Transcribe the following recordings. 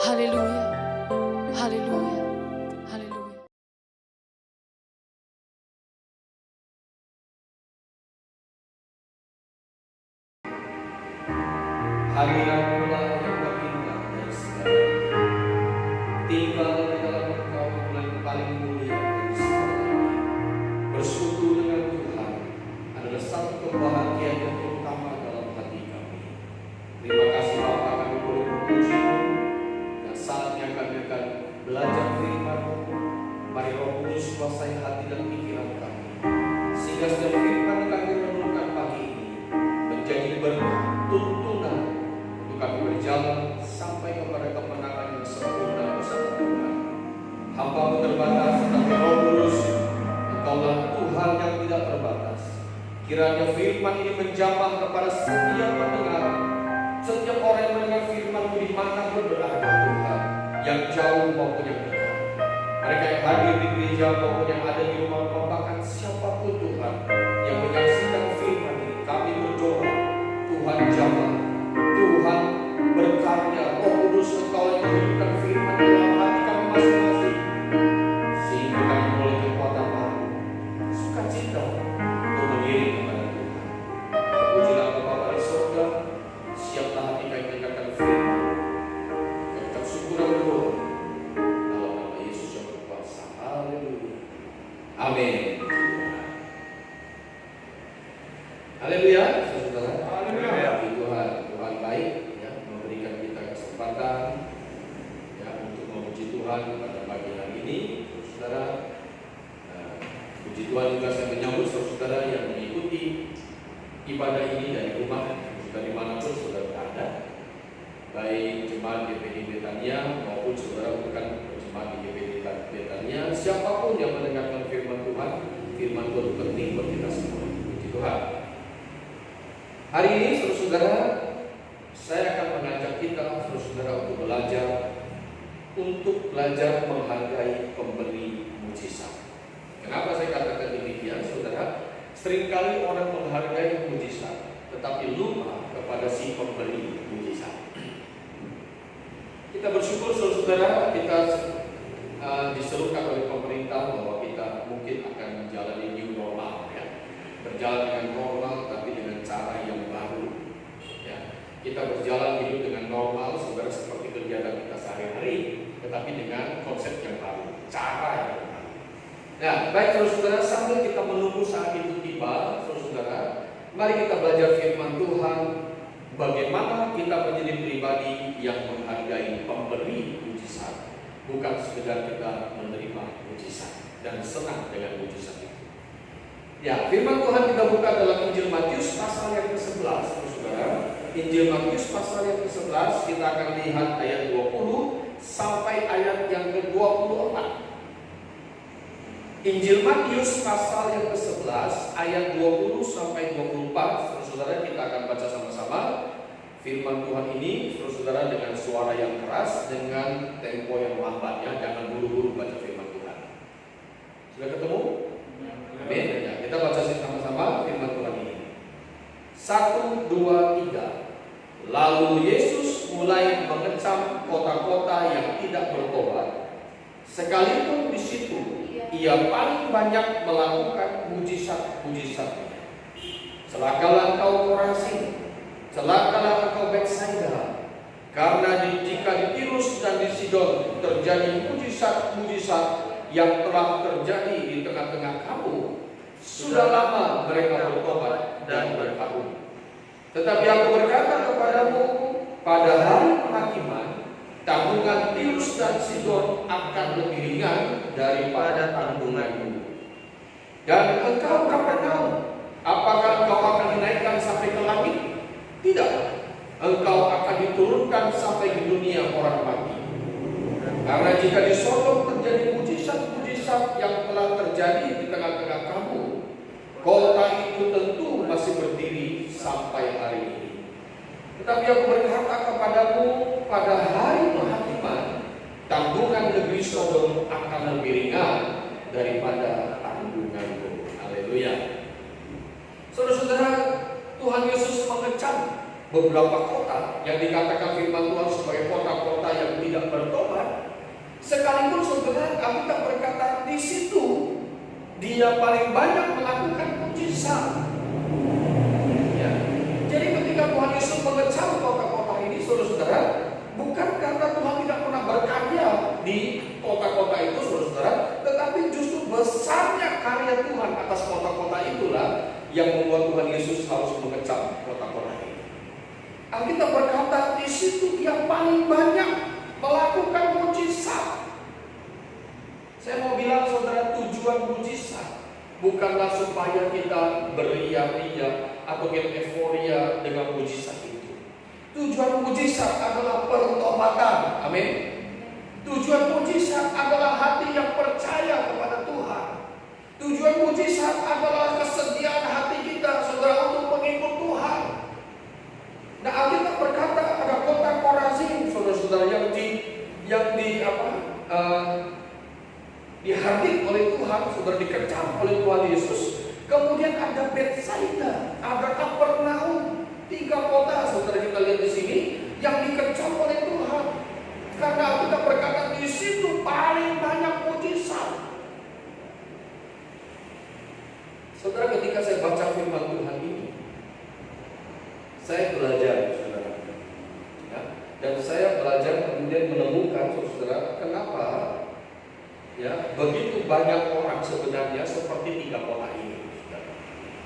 Haleluya, haleluya, haleluya. Hadiratlah yang terindah dari segalanya, tinggal di dalam Engkau yang paling mulia dari segalanya. Bersekutu dengan Tuhan adalah satu kebahagiaan yang terutama dalam hati kami. Terima kasih Bapa, kami boleh memuji-Mu, dan saatnya kami akan belajar firman-Mu. Mari Roh Kudus kuasai hati dan pikiran kami, sehingga setiap firman yang kami renungkan pagi ini menjadi berkat, tuntunan untuk kami berjalan sampai kepada kemenangan yang sempurna bersama Tuhan. Hamba-Mu terbatas, tetapi Roh Kudus, Engkaulah Tuhan yang tidak terbatas. Kiranya firman ini menjamah kepada setiap pendengar, setiap orang yang mendengar firman-Mu dimanapun berada Tuhan, yang jauh maupun yang dekat. Mereka yang hadir di gereja maupun yang ada di rumah, bahkan siapapun Tuhan yang menyaksikan firman ini, kami berdoa Tuhan jamah, Tuhan berkarya, Roh Kudus Engkau yang memberikan firman dalam hati kami masing-masing, sehingga kami boleh kekuatan baru, sukacita untuk mengiring kepada Tuhan. Pujilah Bapa di surga, siaplah hati kami mendengarkan firman. Kami ucap syukur dan berdoa dalam nama Yesus yang berkuasa. Haleluya. Amin. Haleluya, saudara. Haleluya. Tuhan, Tuhan baik ya, memberikan kita kesempatan ya untuk memuji Tuhan pada pagi hari ini, saudara. Puji Tuhan juga saya menyambut saudara yang mengikuti ibadah ini dari rumah, dari manapun saudara berada, baik jemaat GPI Betania maupun saudara bukan jemaat di GPI Betania, siapapun yang mendengarkan firman Tuhan, firman Tuhan penting buat kita semua. Puji Tuhan. Hari ini saudara-saudara, saya akan mengajak kita saudara-saudara untuk belajar menghargai pemberi mujizat. Kenapa saya katakan demikian, saudara? Seringkali orang menghargai mujizat, tetapi lupa kepada si pemberi mujizat. Kita bersyukur saudara-saudara, kita diserukan oleh pemerintah bahwa kita mungkin akan menjalani new normal ya. Berjalan dengan normal tapi dengan cara yang baru ya. Kita berjalan hidup dengan normal saudara, seperti kegiatan kita sehari-hari, tetapi dengan konsep yang baru, cara yang baru. Nah, baik saudara-saudara, sambil kita menunggu saat itu tiba, saudara-saudara, mari kita belajar firman Tuhan, bagaimana kita menjadi pribadi yang menghargai pemberi mujizat, bukan sekedar kita menerima mujizat dan senang dengan mujizat itu. Ya, firman Tuhan kita buka dalam Injil Matius pasal yang ke-11, saudara. Injil Matius pasal yang ke-11, kita akan lihat ayat 20 sampai ayat yang ke-24. Injil Matius pasal yang ke-11 ayat 20 sampai 24, saudara, kita akan baca sama-sama. Firman Tuhan ini, saudara, dengan suara yang keras, dengan tempo yang lambat ya, jangan buru-buru baca firman Tuhan. Sudah ketemu? Amin. Ya, kita baca sama-sama firman Tuhan ini. 1, 2, 3. Lalu Yesus mulai mengecam kota-kota yang tidak bertobat, sekalipun di situ Ia paling banyak melakukan mujizat-mujizatnya. Celakalah engkau Korazin, celakalah engkau Betsaida, karena jika di Tirus dan di Sidon terjadi mujizat-mujizat yang telah terjadi di tengah-tengah kamu, sudah lama mereka bertobat dan berkabung. Tetapi aku berkata kepadamu, pada hari penghakiman, tanggungan Tirus dan Sidon akan lebih ringan daripada tanggunganmu. Dan engkau Kapernaum, apakah engkau akan dinaikkan sampai ke langit? Tidak, engkau akan diturunkan sampai di dunia orang mati. Karena jika di Sodom terjadi mujizat-mujizat yang telah terjadi di tengah-tengah kamu, kota itu tentu masih berdiri sampai hari ini. Tetapi aku berkata kepadamu, pada hari penghakiman, tanggungan negeri Sodom akan lebih ringan daripada tanggunganmu. Haleluya. Saudara-saudara, Tuhan Yesus mengecam beberapa kota yang dikatakan firman Tuhan sebagai kota-kota yang tidak saudara, Alkitab berkata di situ dia paling banyak melakukan mujizat. Ya. Jadi ketika Tuhan Yesus mengecam kota-kota ini, saudara-saudara, bukan karena Tuhan tidak pernah berkarya di kota-kota itu, saudara-saudara, tetapi justru besarnya karya Tuhan atas kota-kota itulah yang membuat Tuhan Yesus harus mengecam kota-kota ini. Alkitab berkata di situ yang paling banyak melakukan mujizat. Saya mau bilang saudara, tujuan mujizat bukanlah supaya kita beria-ria atau kita euforia dengan mujizat itu. Tujuan mujizat adalah pertobatan. Amin. Tujuan mujizat adalah hati yang percaya kepada Tuhan. Tujuan mujizat adalah kesediaan hati kita, saudara, untuk mengikut Tuhan. Nah, Alkitab berkata ada kota Korazim, saudara-saudara, dihardik oleh Tuhan, saudara, dikecam oleh Tuhan Yesus. Kemudian ada Betsaida, ada Kapernaum, 3 kota, saudara, kita lihat di sini yang dikecam oleh Tuhan. Karena Alkitab berkata di situ paling banyak mujizat. Saudara, ketika saya baca firman Tuhan ini, saya belajar, saudara, ya, dan saya belajar kemudian menemukan, saudara, kenapa ya begitu banyak orang sebenarnya seperti 3 kota ini, saudara.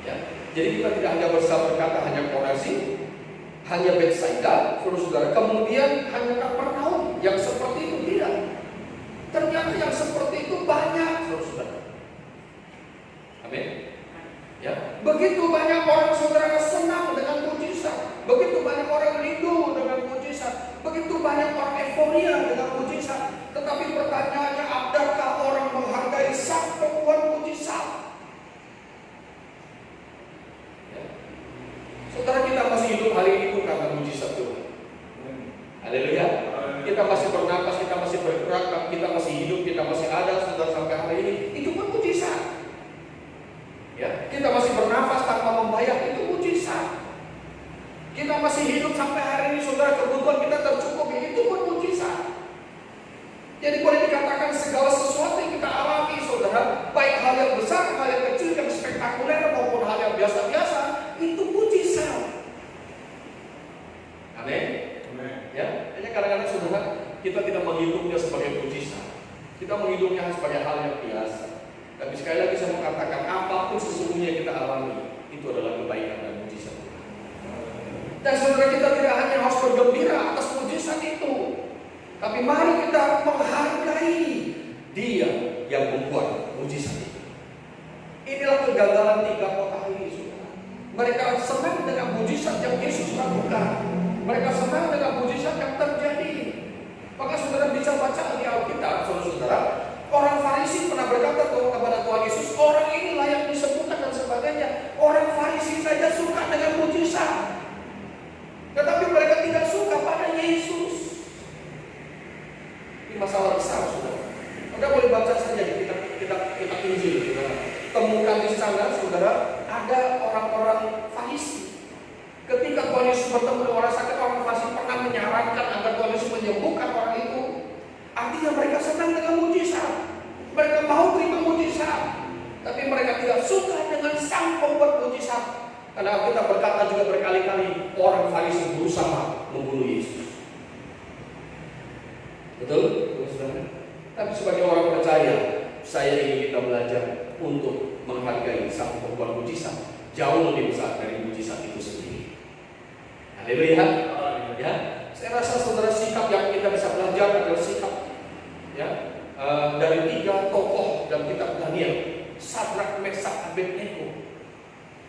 Ya, jadi kita tidak hanya berkata hanya Korazim, hanya Betsaida, saudara, kemudian hanya Kapernaum yang seperti itu, tidak. Ternyata yang seperti itu banyak, saudara. Amin. Ya, begitu banyak orang, saudara, senang dengan mujizat, begitu banyak orang rindu dengan mujizat, begitu banyak orang euforia dengan mujizat. Tetapi pertanyaannya, adakah orang menghargai sang pembuat mujizat? Ya. Saudara, kita masih hidup hari ini pun karena mujizat Tuhan. Haleluya. Kita masih bernapas, kita masih bergerak, kita masih hidup, kita masih ada, saudara, sampai hari ini. Itu pun mujizat. Ya, kita masih bernafas tanpa membayar, itu mujizat. Kita masih hidup sampai hari ini, saudara, kebutuhan kita tercukupi, itu pun mujizat. Jadi boleh dikatakan segala sesuatu yang kita alami, saudara, baik hal yang besar, hal yang kecil, yang spektakuler maupun hal yang biasa-biasa, itu mujizat. Amin. Ya, hanya kadang-kadang, saudara, kita tidak menghitungnya sebagai mujizat. Kita menghitungnya sebagai hal yang biasa. Tapi sekali lagi saya mau katakan, apapun sesungguhnya yang kita alami, itu adalah kebaikan dan mujizat Tuhan. Dan saudara, kita tidak hanya harus bergembira atas mujizat itu, tapi mari kita menghargai Dia yang membuat mujizat itu. Inilah kegagalan 3 kota ini, saudara. Mereka senang dengan mujizat yang Yesus lakukan. Mereka senang dengan mujizat yang terjadi. Maka saudara bisa baca di Alkitab, saudara. Orang Farisi pernah berkata kepada Tuhan Yesus, orang ini layak disembuhkan dan sebagainya. Orang Farisi saja suka dengan mujizat, tetapi mereka tidak suka pada Yesus. Ini masalah besar, saudara. Anda boleh baca saja di kitab Injil, saudara. Temukan di sana, saudara, ada orang-orang Farisi. Ketika Tuhan Yesus bertemu dengan orang sakit, orang Farisi pernah menyarankan agar Tuhan Yesus menyembuhkan orang itu. Artinya mereka senang dengan mujizat, mereka mau terima mujizat, tapi mereka tidak suka dengan sang pembuat mujizat. Karena kita berkata juga berkali-kali, orang Farisi berusaha membunuh Yesus. Betul? Tapi sebagai orang percaya, saya ingin kita belajar untuk menghargai sang pembuat mujizat jauh lebih besar dari mujizat itu sendiri. Haleluya. Ya, saya rasa saudara, sikap yang kita bisa belajar adalah sikap dari 3 tokoh dalam kitab Daniel, Sadrak, Mesak, Abednego.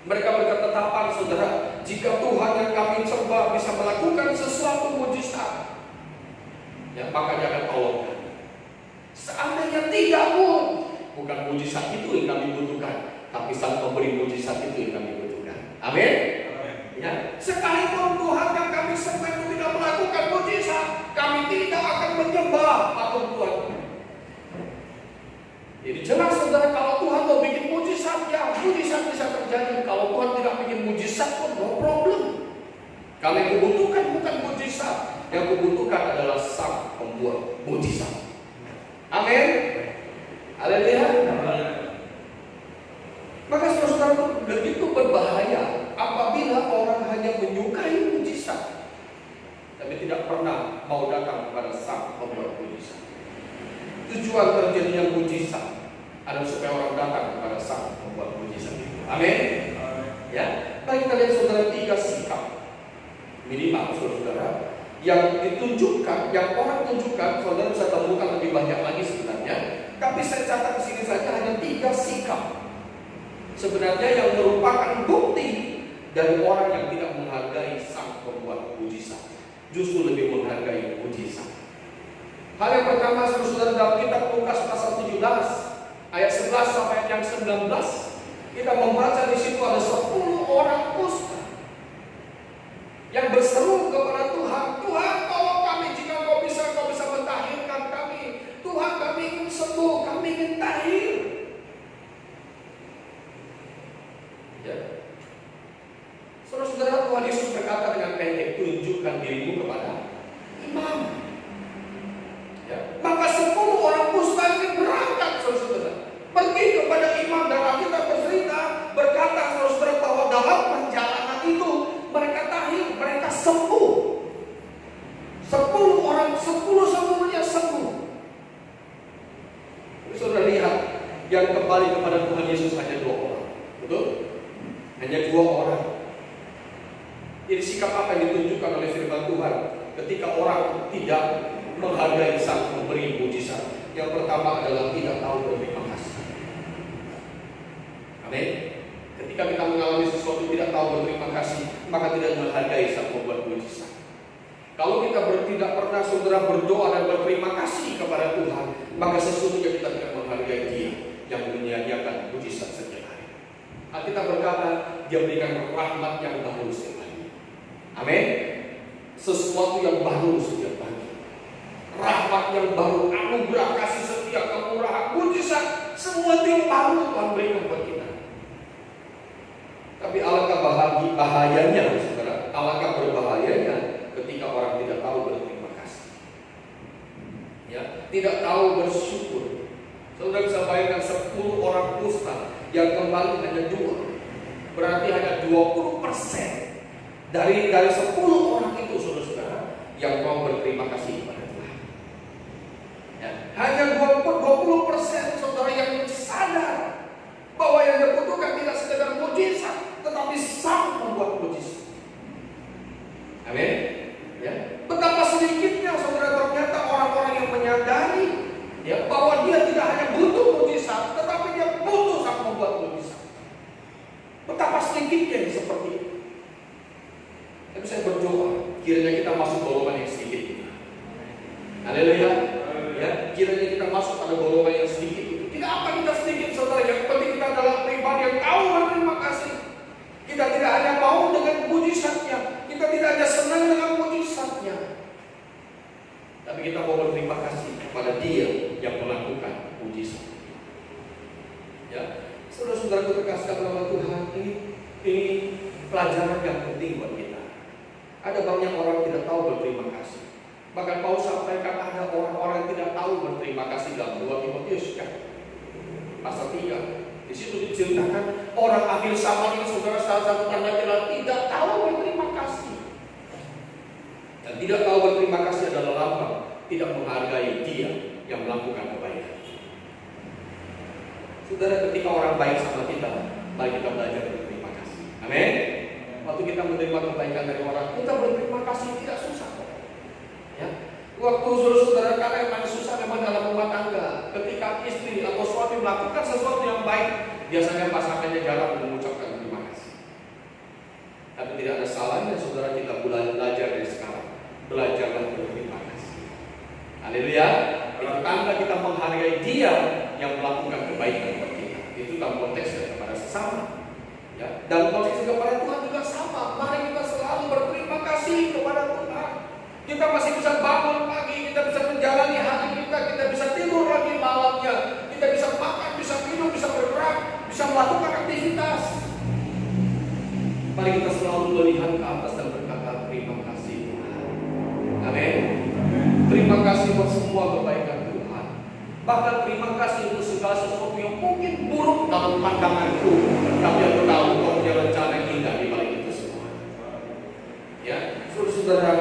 Mereka berketetapan, saudara, jika Tuhan yang kami sembah bisa melakukan sesuatu mujizat, ya, maka dia akan tolongkan. Seandainya tidak pun, bukan mujizat itu yang kami butuhkan, tapi sang pemberi mujizat itu yang kami butuhkan. Amin. Ya, sekalipun Tuhan yang kami sembah itu tidak melakukan mujizat, kami tidak akan menyembah patung Tuhan. Jadi jelas, saudara, kalau Tuhan mau bikin mujizat, ya mujizat bisa terjadi. Kalau Tuhan tidak bikin mujizat pun no problem. Kalau yang kubutuhkan bukan mujizat, yang kubutuhkan adalah sang pembuat mujizat. Amin. Haleluya. Maka saudara-saudara, begitu berbahaya apabila orang hanya menyukai mujizat, tapi tidak pernah mau datang kepada Sang Pembuat mujizat. Tujuan terjadinya mujizat adalah supaya orang datang kepada Sang Pembuat mujizat itu. Amin. Ya, baik kita lihat saudara 3 sikap minimal saudara yang ditunjukkan, yang orang tunjukkan. Saudara bisa temukan lebih banyak lagi sebenarnya, tapi saya catat di sini saja hanya 3 sikap sebenarnya yang merupakan bukti dari orang yang tidak menghargai Sang Pembuat mujizat, justru lebih menghargai mujizat. Hal yang pertama saudara dalam kitab Lukas pasal 17 ayat 11 sampai yang 19, kita membaca di situ ada 10 orang kusta yang berseru kepada Tuhan, Tuhan tolong kami, jika Kau bisa mentahirkan kami. Tuhan, kami ingin sembuh, kami ingin tahir. Ya. Saudara-saudara, Tuhan Yesus berkata dengan pendek, tunjukkan dirimu kepada imam. Ya. Maka 10 orang kusta ini berangkat, saudara-saudara, pergi kepada imam, dan Alkitab bercerita berkata saudara bahwa dalam perjalanan itu mereka tahir, mereka sembuh. 10 orang, 10 semuanya sembuh. Saudara lihat, yang kembali kepada Tuhan Yesus hanya 2 orang, betul? Hanya 2 orang. Ini sikap apa yang ditunjukkan oleh firman Tuhan ketika orang tidak menghargai Sang Pemberi mujizat? Yang pertama adalah tidak tahu berterima kasih. Amin. Ketika kita mengalami sesuatu tidak tahu berterima kasih, maka tidak menghargai Sang Pembuat mujizat. Kalau kita tidak pernah saudara berdoa dan berterima kasih kepada Tuhan, maka sesungguhnya kita tidak menghargai Dia yang menyediakan mujizat setiap hari. Alkitab berkata, Dia berikan rahmat yang baru setiap hari. Amin. Sesuatu yang baru setiap hari. Rahmat yang baru, anugerah, kasih setia, kemurahan, mujizat, semua yang baru Tuhan berikan buat kita. Tapi alangkah bahayanya, saudara, alangkah berbahayanya ketika orang tidak tahu berterima kasih, ya, tidak tahu bersyukur. Saudara bisa bayangkan 10 orang kusta yang kembali hanya 2, berarti hanya 20% dari 10 orang itu, saudara-saudara, yang mau berterima kasih kepada Tuhan. Ya, hanya 20% saudara yang sadar bahwa yang dibutuhkan tidak sekedar mujizat, tetapi Sang Pembuat mujizat. Amin. Ya, betapa sedikitnya saudara ternyata orang-orang yang menyadari, ya, bahwa dia tidak hanya butuh mujizat, tetapi dia butuh Sang Pembuat mujizat. Betapa sedikitnya yang seperti itu. Tapi saya berdoa, kiranya kita masuk golongan yang sedikit ini. Haleluya. Ya, kiranya kita masuk pada golongan yang sedikit itu. Tidak apa kita sedikit, saudara. Yang penting kita adalah pribadi yang tahu berterima kasih. Kita tidak hanya mau dengan mujizatnya, kita tidak hanya senang dengan mujizatnya, tapi kita mau berterima kasih kepada Dia yang melakukan mujizat. Ya, saudara-saudara terkasih dalam Tuhan, ini pelajaran yang penting buat kita. Ada banyak orang tidak tahu berterima kasih. Bahkan Paulus sampaikan ada orang-orang yang tidak tahu berterima kasih dalam 2 Timotius pasal 3. Di situ diceritakan orang akhir zaman ini, saudara, salah satu tanda tidak tahu berterima kasih. Dan tidak tahu berterima kasih adalah lambang tidak menghargai Dia yang melakukan kebaikan. Saudara, ketika orang baik sama kita, mari kita belajar berterima kasih. Amin. Waktu kita menerima kebaikan dari orang, kita berterima kasih, tidak susah. Ya. Waktu saudara karena yang paling susah memang dalam rumah tangga, ketika istri atau suami melakukan sesuatu yang baik, biasanya pasangannya jarang mengucapkan terima kasih. Tapi tidak ada salahnya saudara kita belajar dari sekarang, belajarlah berterima kasih. Haleluya. Itu tanda kita menghargai Dia yang melakukan kebaikan buat kita. Itu dalam konteks kepada sesama. Ya. Dalam konteks kepada Tuhan juga sama. Mari kita selalu berterima kasih kepada Tuhan. Kita masih bisa bangun pagi, kita bisa menjalani hari kita bisa tidur lagi malamnya, kita bisa makan, bisa minum, bisa bergerak, bisa melakukan aktivitas. Mari kita selalu melihat ke atas dan berkata terima kasih Tuhan. Amin. Terima kasih buat semua kebaikan Tuhan. Bahkan terima kasih untuk segala sesuatu yang mungkin buruk dalam pandanganku, tapi aku tahu kau punya rencana yang indah di balik itu semua. Ya, saudara-saudara,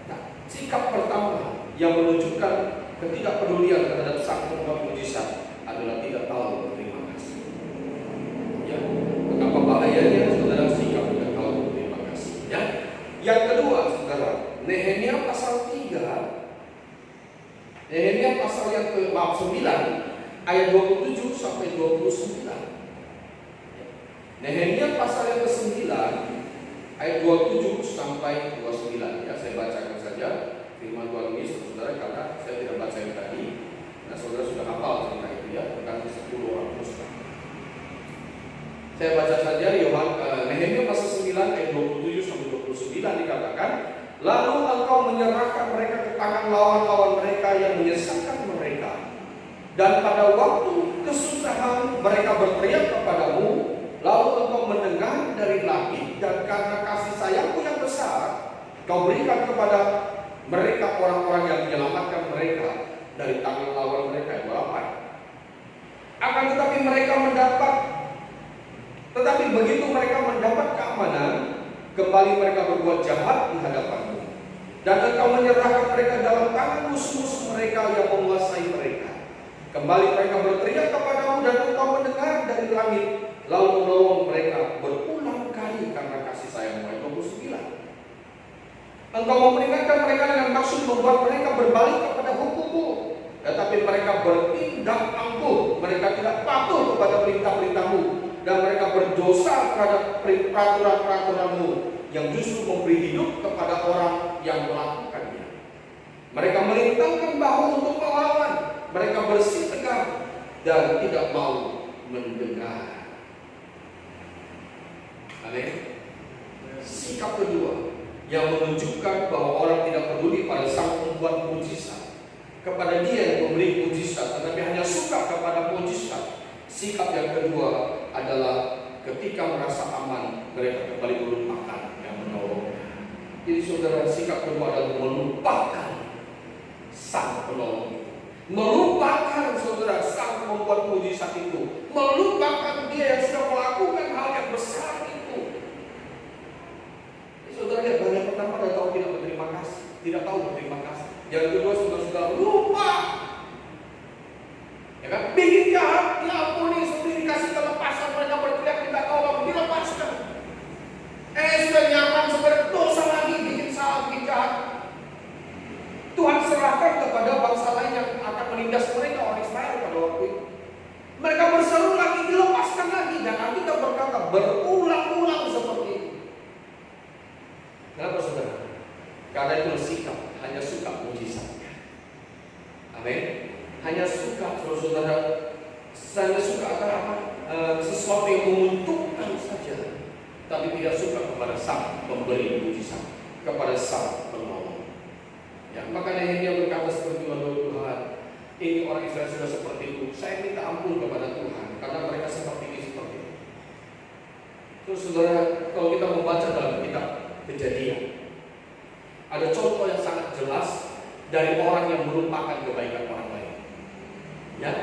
nah, sikap pertama yang menunjukkan ketidakpedulian terhadap sang pembuat mujizat adalah tidak tahu berterima kasih. Ya, betapa bahayanya saudara sikap tidak tahu berterima kasih. Ya, yang kedua, saudara, Nehemia pasal 3. Nehemia pasal yang ke 9 ayat 27 sampai 29. Nehemia pasal yang ke-9 ayat 27 sampai 29. Ya, saya bacakan saja firman Tuhan ini saudara, karena saya tidak baca yang tadi. Nah, saudara sudah hafal tentang itu ya, tentang 10 orang musta. Saya baca saja Nehemia pasal 9 ayat 27 sampai 29 dikatakan, lalu engkau menyerahkan mereka ke tangan lawan-lawan mereka yang menyesatkan mereka. Dan pada waktu kesusahan mereka berteriak kepadamu, lalu engkau mendengar dari langit, dan karena kasih sayangmu yang besar, kau berikan kepada mereka orang-orang yang menyelamatkan mereka dari tangan lawan mereka. Yang 8. Akan tetapi begitu mereka mendapat keamanan, kembali mereka berbuat jahat di hadapanmu, dan engkau menyerahkan mereka dalam tangan musuh-musuh mereka yang menguasai mereka. Kembali mereka berteriak kepadamu, dan engkau mendengar dari langit, lalu menolong mereka berulang kali karena kasih sayangmu. Ayat 29. Engkau memperingatkan mereka dengan maksud membuat mereka berbalik kepada hukum-Mu, tetapi mereka bertindak angkuh, mereka tidak patuh kepada perintah-perintah-Mu, dan mereka berdosa terhadap peraturan-peraturan-Mu yang justru memberi hidup kepada orang yang melakukannya. Mereka melintangkan bahu untuk melawan, mereka bersih tegar dan tidak mau mendengar. Amin. Sikap kedua yang menunjukkan bahwa orang tidak peduli pada sang pembuat mujizat, kepada dia yang memberi mujizat, tetapi hanya suka kepada mujizat. Sikap yang kedua adalah ketika merasa aman, mereka kembali melupakan yang menolong. Jadi saudara, sikap kedua adalah melupakan sang penolong itu, melupakan saudara sang pembuat mujizat itu, melupakan dia yang sudah melakukan hal yang besar itu. Jadi, saudara lihat, yang pertama adalah tahu tidak berterima kasih, tidak tahu berterima kasih. Yang kedua, saudara lupa. Ya kan? Bikin jahat, diampuni, sudah dikasih kelepasan, mereka berteriak minta tolong, dilepaskan. Sudah nyaman, sebenarnya dosa lagi, bikin salah, bikin jahat. Tuhan serahkan kepada bangsa lain yang akan menindas mereka, orang Israel pada waktu itu. Mereka berseru lagi, dilepaskan lagi, dan Alkitab berkata berulang-ulang seperti itu. Kenapa saudara? Karena itu sikap, hanya suka mujizatnya. Amin. Hanya suka, saudara, saya suka akan apa? Sesuatu yang menguntungkan saja, tapi tidak suka kepada sang pemberi mujizat, kepada sang penolong. Ya, maka Nehemia berkata seperti itu, Tuhan, ini orang Israel sudah seperti itu. Saya minta ampun kepada Tuhan karena mereka seperti ini, seperti itu. Terus saudara, kalau kita membaca dalam kitab Kejadian, ada contoh yang sangat jelas dari orang yang melupakan kebaikan orang lain. Ya,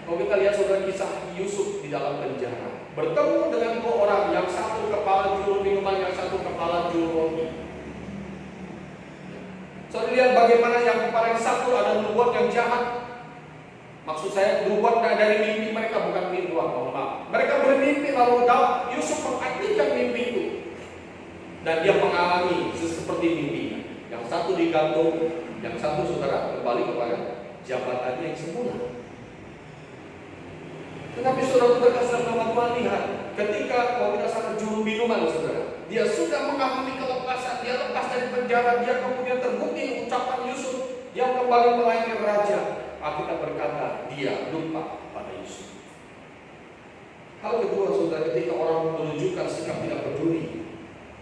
kalau kita lihat saudara kisah Yusuf di dalam penjara, bertemu dengan dua orang, yang satu kepala juru minuman, yang satu kepala juru roti. Saudara lihat bagaimana yang kepala yang satu ada nubuat yang jahat. Maksud saya nubuat dari mimpi mereka, bukan mimpi doang, mohon maaf. Mereka bermimpi lalu Yusuf mengaktifkan mimpi itu, dan dia mengalami seperti mimpinya. Yang satu digantung, yang satu saudara kembali kepada jabatannya yang semula. Tetapi saudara berkasih nama Tuhan, lihat ketika kalau kita sangat juru minuman saudara, dia sudah mengalami kelepasan, dia lepas dari penjara, dia kemudian terbukti ucapan Yusuf, dia kembali melayani raja. Alkitab berkata dia lupa pada Yusuf. Hal kedua saudara, ketika orang menunjukkan sikap tidak peduli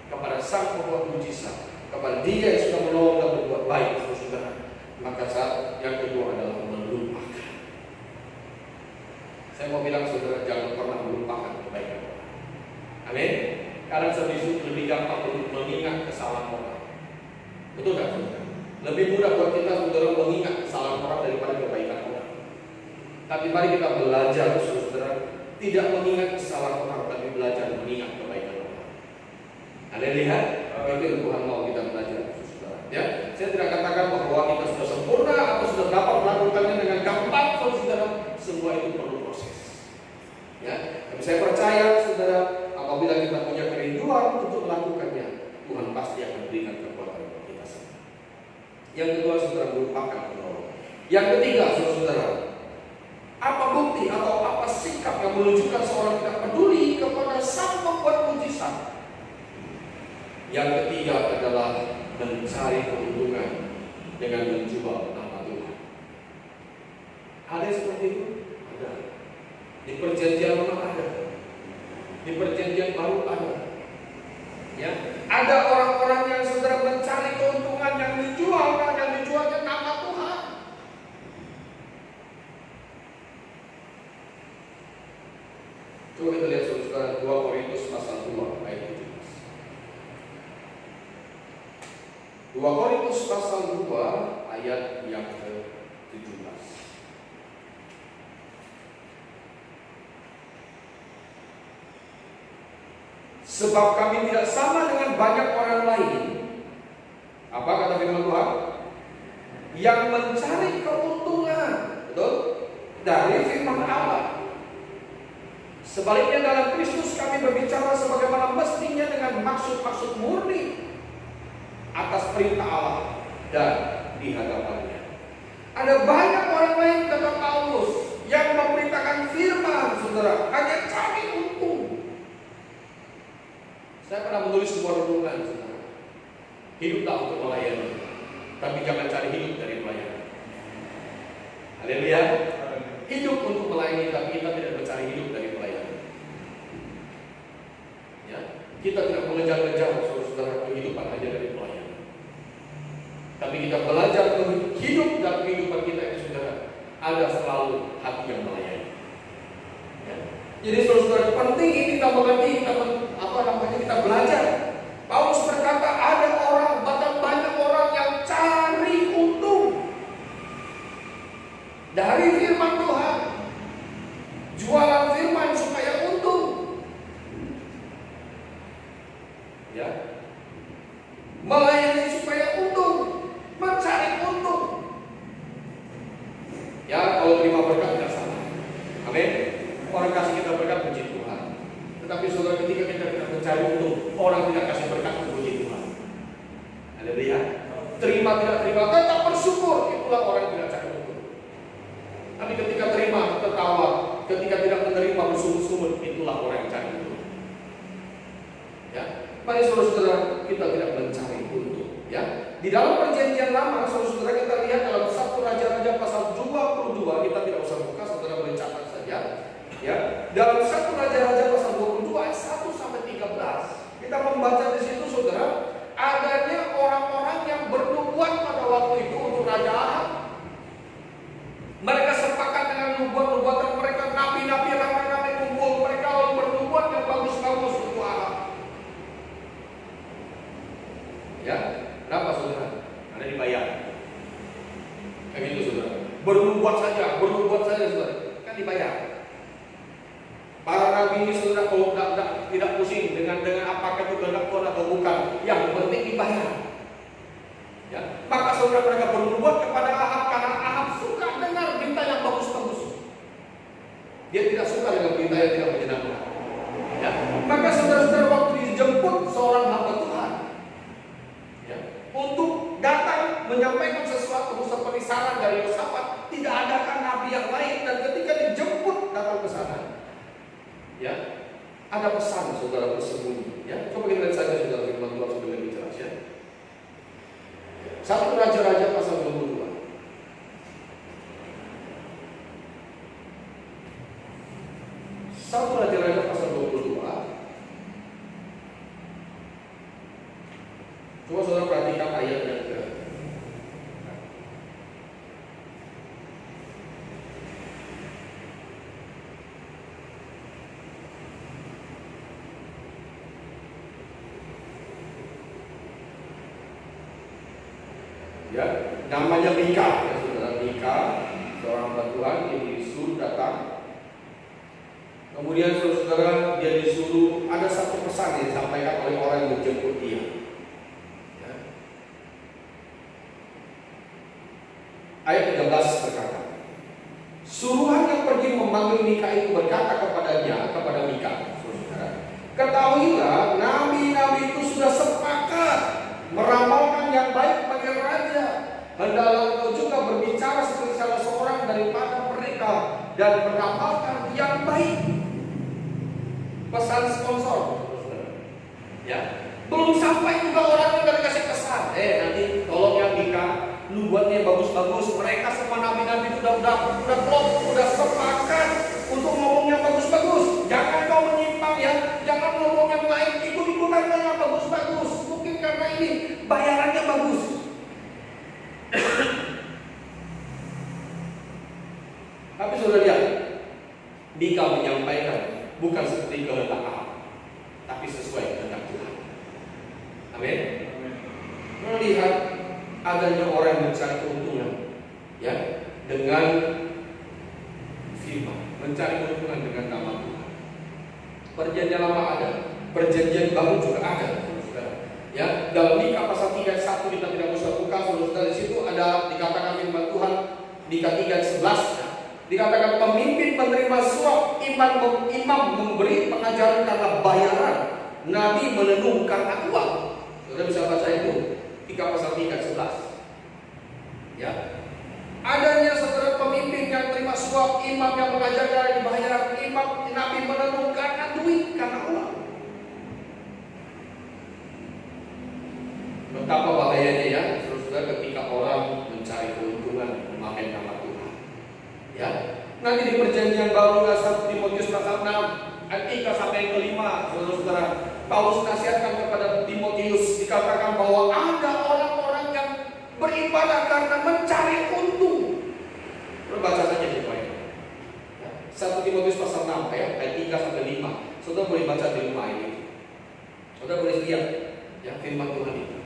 kepada sang pembuat mujizat, kepada dia yang sudah menolong dan berbuat baik, saudara, maka saat yang kedua adalah melupakan. Saya mau bilang saudara, jangan pernah melupakan kebaikan orang. Amin. Karena sedikit lebih gampang untuk mengingat kesalahan orang. Betul tak saudara? Lebih mudah buat kita saudara mengingat kesalahan orang daripada kebaikan orang. Tapi mari kita belajar, saudara, tidak mengingat kesalahan orang, tapi belajar mengingat kebaikan orang. Ada lihat? Itu yang Tuhan mau kita belajar, saudara. Ya, saya tidak katakan bahwa kita sudah sempurna atau sudah dapat melakukannya dengan gampang, saudara. Semua itu perlu proses. Ya, tapi saya percaya, saudara, apabila kita punya kerinduan untuk melakukannya, Tuhan pasti akan berikan kekuatan kita semua. Yang kedua, saudara, merupakan penolong. Yang ketiga, saudara, apa bukti atau apa sikap yang menunjukkan seorang tidak peduli kepada sang pembuat mujizat? Yang ketiga adalah mencari keuntungan dengan menjual nama Tuhan. Ada yang seperti itu? Ada. Di perjanjian lama ada. Di perjanjian baru ada. Ya, ada orang-orang yang saudara mencari keuntungan yang dijualnya nama Tuhan. Coba kita lihat saudara 2 Korintus pasal 2 ayat 17. 2 Korintus pasal 2 ayat yang ke-17. Sebab kami tidak sama dengan banyak orang lain. Apa kata firman Tuhan? Yang mencari keuntungan, betul? Dari firman Allah. Sebaliknya dalam Kristus kami berbicara sebagaimana mestinya dengan maksud-maksud murni atas perintah Allah dan di hadapannya. Ada banyak orang lain, kata Paulus, yang memberitakan firman, saudara, hanya cari untung. Saya pernah menulis sebuah renungan, saudara. Hiduplah untuk melayani, tapi jangan cari hidup dari pelayanan. Haleluya. Hidup untuk melayani, tapi kita tidak mencari hidup dari pelayanan. Ya, kita tidak mengejar-ngejar saudara kehidupan hanya dari pelayanan. Tapi kita belajar hidup dan kehidupan kita itu, saudara, ada selalu hati yang melayani. Ya. Jadi saudara, penting ini kita mengerti, kita belajar. Paulus berkata ada orang, bahkan banyak orang yang cari untung dari firman Tuhan, jualan firman supaya untung. Ya, melayani supaya untung, mencari untung. Ya, kalau terima berkat tidak salah. Amin. Orang kasih kita berkat, puji Tuhan. Tetapi saudara, ketika kita tidak mencari untung, orang tidak kasih berkat, puji Tuhan. Ada lihat? Terima tidak terima, tetap bersyukur. Itulah orang yang tidak cari untung. Tapi ketika terima, tertawa. Ketika tidak menerima, bersumut-sumut. Itulah orang yang cari untung. Ya, mari saudara-saudara, kita tidak mencari untung. Ya, di dalam perjanjian lama, saudara-saudara, kita lihat dalam 1 Raja-Raja pasal 22, kita tidak usah buka, saudara boleh catat saja. Ya, dalam 1 Raja-Raja pasal 22 ayat 1 sampai 13, kita membaca di situ, saudara, adanya orang-orang yang bernubuat pada waktu itu untuk Raja Ahab. Mereka sepakat dengan nubuat-nubuatan mereka, nabi-nabi ramai-ramai kumpul, mereka lalu bernubuat yang bagus-bagus untuk Ahab. Ya, kenapa saudara? Karena dibayar. Kayak gitu saudara. Bernubuat saja saudara, kan dibayar. Para nabi ini saudara, kalau tidak pusing dengan apakah itu kehendak Tuhan atau bukan, yang penting dibayar. Ya, maka saudara, mereka bernubuat kepada Ahab karena Ahab suka dengar berita yang bagus-bagus. Dia tidak suka dengan berita yang tidak menyenangkan. Ya, maka saudara-saudara, waktu dijemput seorang hamba Tuhan, ya, untuk datang menyampaikan sesuatu seperti saran dari Yosafat, tidak adakah nabi yang lain, dan ketika dijemput datang ke sana, ya, ada pesan saudara tersembunyi. Ya, coba kita lihat saja saudara firman Tuhan sudah lebih jelas ya. 1 Raja-Raja pasal 22. 1 Raja-Raja pasal 22. Coba saudara perhatikan ayat yang ke. Ya, namanya Mika, ya saudara. Mika, seorang hamba Tuhan, ini datang. Kemudian saudara, dia disuruh, ada satu pesan yang disampaikan oleh orang yang menjemput dia. Ya. Ayat 13 berkata, suruhan yang pergi memanggil Mika itu berkata kepadanya, kepada Mika, saudara, ketahuilah, nabi-nabi itu sudah sepakat meramalkan yang baik bagi raja. Hendaklah engkau juga berbicara seperti salah seorang daripada mereka dan meramalkan yang baik. Pesan sponsor, ya. Belum sampai juga orang yang kasih pesan. Nanti tolong ya Mika, lu buatnya bagus-bagus. Mereka semua nabi-nabi udah klop, udah sepakat untuk ngomong yang bagus-bagus. Jangan kau menyimpang ya, jangan ngomong yang lain, ikut-ikutan yang bagus-bagus. Mungkin karena ini bayarannya bagus. Tapi sudah lihat, Mika menyampaikan bukan seperti kehendak Allah, tapi sesuai kehendak Tuhan. Amin. Melihat adanya orang yang mencari keuntungan, ya, dengan firman, mencari keuntungan dengan nama Tuhan. Perjanjian lama ada, perjanjian baru juga ada, saudara. Ya, dalam Mika pasal 3 ayat 1 kita tidak usah buka, saudara. Di situ ada dikatakan firman Tuhan, Mika 3 ayat 11. Dikatakan pemimpin menerima suap, imam memberi pengajaran karena bayaran, nabi menenun karena uang. Saudara bisa baca itu, 3 pasal 3 ayat 11. Ya, adanya saudara pemimpin yang terima suap, imam yang mengajar karena dibayar, imam nabi menenun karena duit, karena uang. Betapa bahayanya ya, saudara, ketika orang mencari keuntungan memakai nama Tuhan. Ya, nanti di perjanjian baru 1 Timotius pasal 6 ayat 3 sampai yang kelima, saudara-saudara, Paulus nasihatkan kepada Timotius, dikatakan bahwa ada orang-orang yang beribadah karena mencari untung. Baca saja di poin. 1 Timotius pasal 6 ayat 3 sampai 5. Saudara boleh baca di rumah ini. Saudara boleh lihat ya firman Tuhan itu.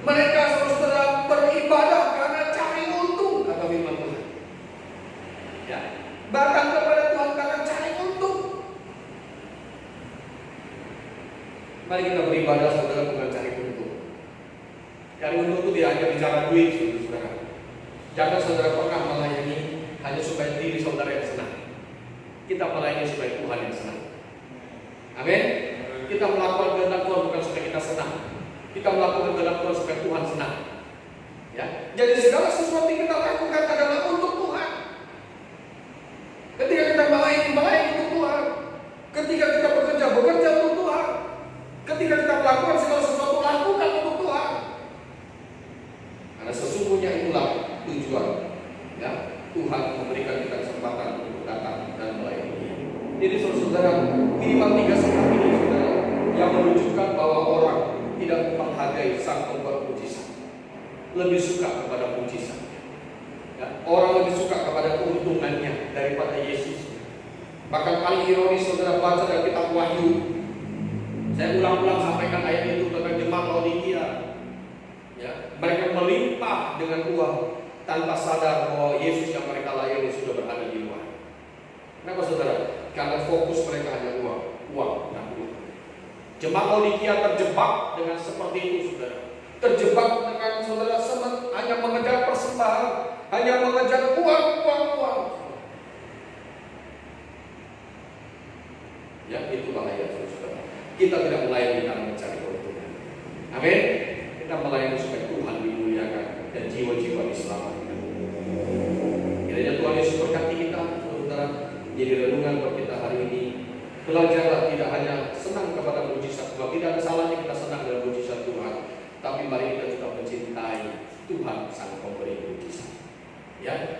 Mereka saudara beribadah karena cari untung, kata firman Tuhan. Ya, datang kepada Tuhan karena cari untung. Mari kita beribadah saudara bukan cari untung. Cari untung itu tidak hanya bicara duit, saudara. Jangan saudara pernah melayani hanya supaya diri saudara yang senang. Kita melayani supaya Tuhan yang senang. Amin. Kita melakukan kehendak Tuhan bukan supaya kita senang. Kita melakukan kehendak Tuhan supaya Tuhan senang. Ya, jadi segala sesuatu yang kita lakukan adalah untuk Tuhan. Ketika kita melayani untuk Tuhan. Ketika kita bekerja untuk Tuhan. Ketika kita melakukan segala sesuatu, lakukan untuk Tuhan. Karena sesungguhnya itulah tujuan. Ya, Tuhan memberikan kita kesempatan untuk datang dan melayani Dia. Jadi saudara, minimal 3 sikap ini saudara yang menunjukkan bahwa orang tidak menghargai sang pembuat mujizat, lebih suka kepada mujizat. Ya, orang lebih suka kepada keuntungannya daripada Yesus. Bahkan paling ironis saudara baca dalam kitab Wahyu. Saya ulang-ulang sampaikan ayat itu tentang jemaat Laodikia. Ya, mereka melimpah dengan uang tanpa sadar bahwa Yesus yang mereka layani sudah berada di luar. Kenapa saudara? Karena fokus mereka hanya uang dan uang. Jemaat Laodikia terjebak dengan seperti itu saudara. Terjebak dengan saudara hanya mengejar persembahan, hanya mengejar uang. Ya, itu bahaya saudara. Kita tidak melayani karena mencari keuntungan. Amin. Kita melayani supaya Tuhan dimuliakan dan jiwa-jiwa diselamatkan. Kiranya Tuhan Yesus berkati kita, saudara. Jadi renungan buat kita hari ini. Belajarlah tidak hanya senang kepada mujizat Tuhan. Tidak ada salahnya kita senang dengan mujizat Tuhan. Tapi mari kita juga mencintai Tuhan sang pemberi mujizat. Ya,